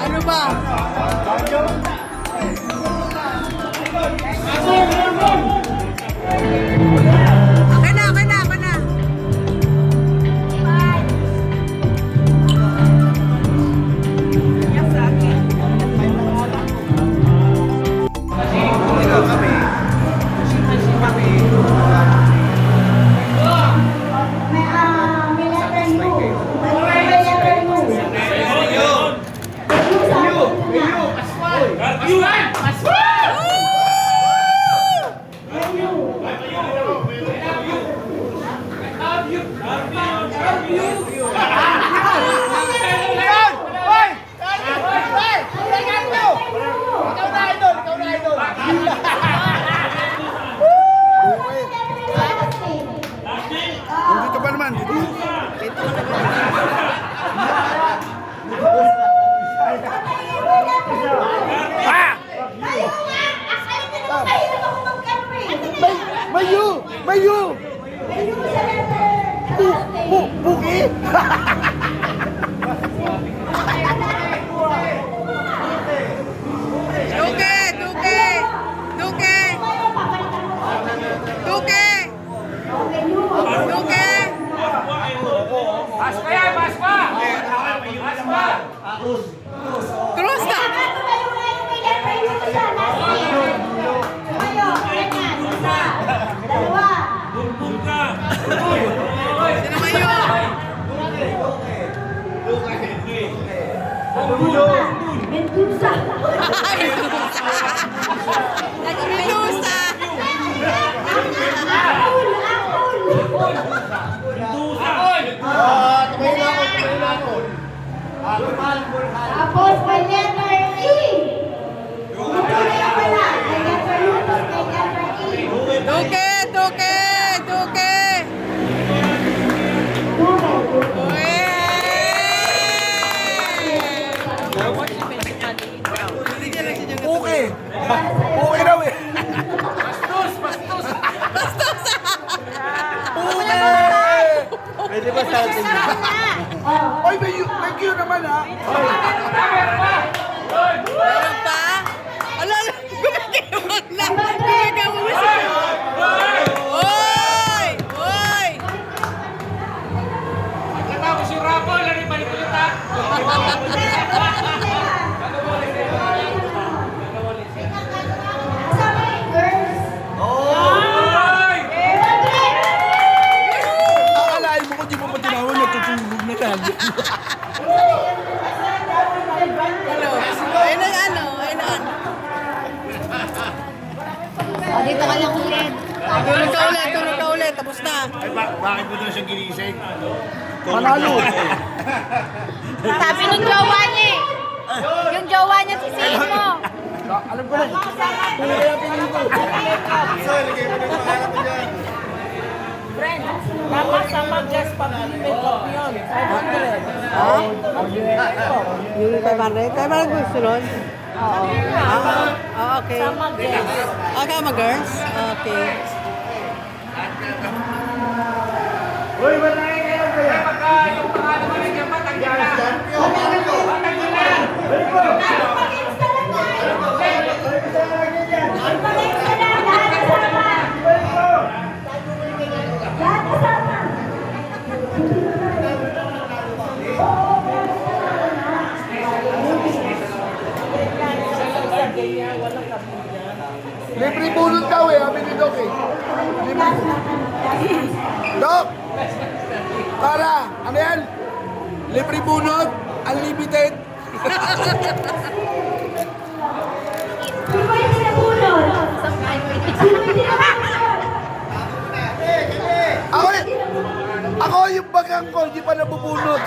Ano ba? Okay na, okay na, okay na. Dito pa naman. Mayu! Mayu! Buki! Duke! Duke! Duke! Duke! Duke! Paspa yan! Paspa! Paspa! Cruz na! Sino mayo? Mendoza. Medusa! Tapos may letter E. Kaya pala, may letter U, tapos may letter E. Duke! Duke! Duke! Uy! Buki! Buki daw eh! Buki! Pwede ba sa atin? Oy, may cue naman ha! Meron pa? Ala, gumigiwan na! Gumigiwan mo siya! Oy! Oy! Kita ko si Rapo, lari balik ulit ha! Kasama yung girls. Akalain mo kung di mo pa tinawag, natutulog na tayo. Ayun ang ano, ayun ang ano. Dito ka lang ulit. Tulog ka ulit, tapos na. Ay, bakit mo daw siya ginising? Manalo. Sabi ng jowa niya eh. Yung jowa niya sisihin mo. Alam ko na. Kung kaya pinili ko. Dapat sa mag-guest pag-limit ko yun. 500. Ha? Yung 500? 500 gusto nun? Oo. Ah, okay. Sa mag-guest. Okay, mga girls? Okay. Uy, manay kayo kaya! Pagka yung pangalan mo rin yung matanggal na! Matanggal na! Mag-insta lang tayo. Mag-insta lang. Lahat kasama. Lahat kasama. Libre bunot daw eh, sabi ni Doc eh. Libre. Doc! Para, ano yan? Libre bunot, unlimited. Sino ba yung sinabunod? Sino yung sinabunod? Ako yung bagang ko, hindi pa nabubunot.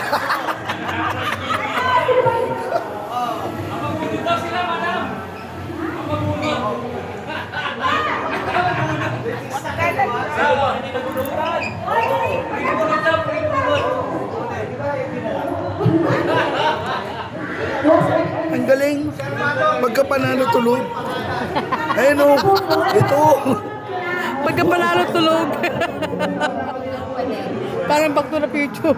Dito sila, madam! Hindi nabulutan! Hindi nabulutan! Ang galing. Pagka panalo tulog. Ayun o. Ito. Pagka panalo tulog. Parang back to the future.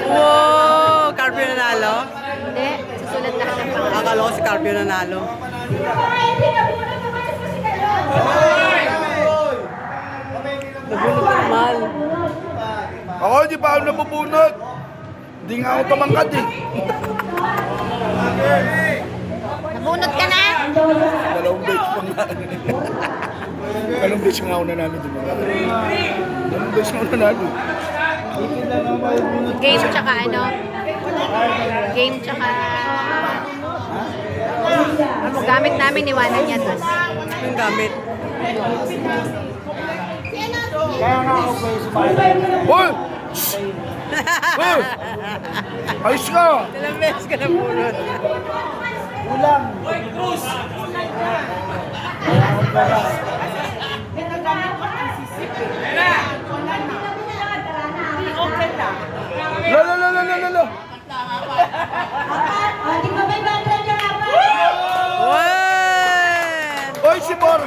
Wow! Carpio nanalo? Hindi, susulat lahat ng pangalan. Akala ko si Carpio nanalo. Nabunot naman. Ako, di pa ako nabubunot. Hindi nga ako tumangkad eh. Nabunot ka na? Dalawang beses pa nga. Dalawang beses nga ako nanalo. Diba? Dalawang beses nga ako nanalo. Game tsaka ano? Game tsaka... Ano, gamit namin, iwanan niya doon. Yung gamit. Hoy! Hoy! Ayos ka! Ilang beses ka nabunot. Lalo, lalo, lalo, lalo! Di ba may background yung apa? Wow! Hoy, si Bor!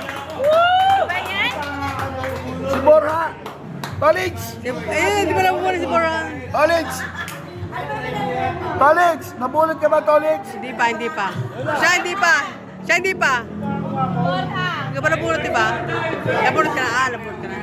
Si Borha! Tolits! Eh, di ba nabunot si Boran? Tolits! Tolits! Nabunot ka ba, Tolits? Hindi pa, hindi pa. Siya hindi pa. Siya hindi pa. Hindi ka pa nabunot, di ba? Nabunot ka na. Ah, nabunot ka na.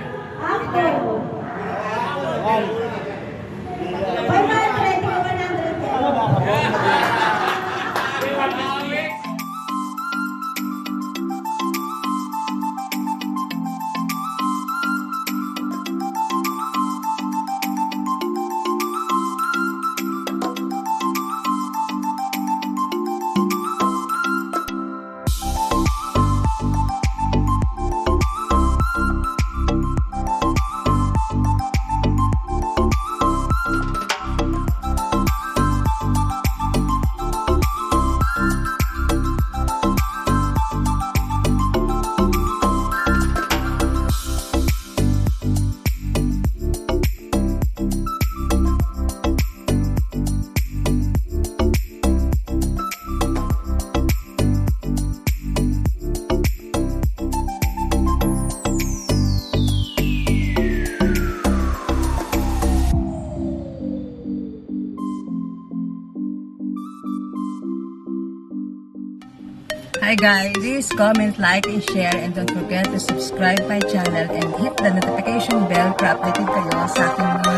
Hi guys, please comment, like, and share, and don't forget to subscribe my channel and hit the notification bell para updated kayo sa aking mga